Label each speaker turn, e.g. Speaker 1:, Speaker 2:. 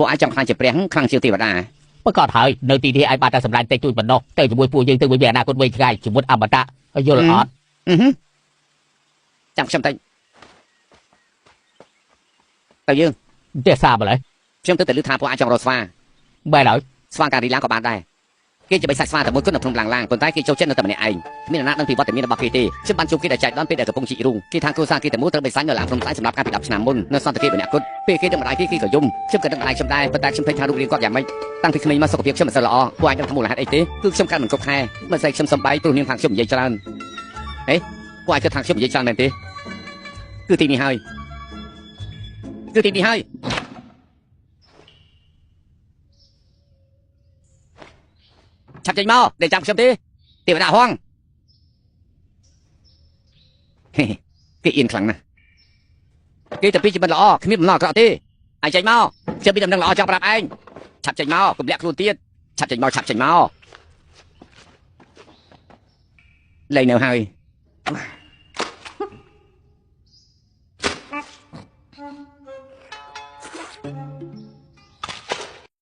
Speaker 1: ពួកអាចចង់ខ្លាំងជាព្រះខ្លាំងជាងទេវតា
Speaker 2: ប្រកាសហើយនៅទីនេះឲ្យបានតែសម្លាញ់តែជួយបណ្ដោះទៅជាមួយពួកយើងទៅវិញអនាគតវែងឆ្ងាយជីវិតអមតៈយល់អត់
Speaker 1: ចាំខ្ញុំតិចទៅយើង
Speaker 2: ទេសាបឡើយ
Speaker 1: ខ្ញុំទៅលើថាពួកអាចចង់រកស្វា
Speaker 2: បែរហើយ
Speaker 1: ស្វាការីឡាក៏បានដែរគេជាបិសាចស្វាតែមួយគត់នៅក្នុងឡាងប៉ុន្តែគេចូលចិត្តនៅតែម្នាក់ឯងគ្មានអ្នកណាដឹងពីវត្តមានរបស់គេទេខ្ញុំបានជួបគេដែលចែកដនពេលដែលកំពុងជីករូងគេថាគ្រួសារគេតែមួយត្រូវបិសាចនៅឡាងក្នុងស្អែកសម្រាប់ការពី10ឆ្នាំមុននៅសន្តិភាពម្នាក់គត់ពេលគេទៅម្ដាយគេក៏យំខ្ញុំក៏ដឹងម្ដាយខ្ញុំដែរប៉ុន្តែខ្ញុំភ័យថារូបរាងគាត់យ៉ាងម៉េចតាំងពីក្មេងមកសុខភាពខ្ញុំមិនសូវល្អពួកអាចដឹងថាមូលហេតុអីទេគឺខ្ញុំកើតមិនគ្រប់ខែមិនស្អីខ្ញុំសំបីព្រោះនាងខាងខ្ញុំនិយាយច្រើនហេពួកអាចគិតថាខ្ញុំនិយាយច្រើនមែនទេគឺទីនេះហើយឆាប់ចេញមកđểចាំខ្ញុំទេទេវតាហងគេអៀនខ្លាំងណាស់គេតែពីជាមិនល្អគ្មានបំណងអាក្រក់ទេឯងចេញមកខ្ញុំមានដំណឹងល្អចង់ប្រាប់ឯងឆាប់ចេញមកកុំលាក់ខ្លួនទៀតឆាប់ចេញមកលែងនៅហើយ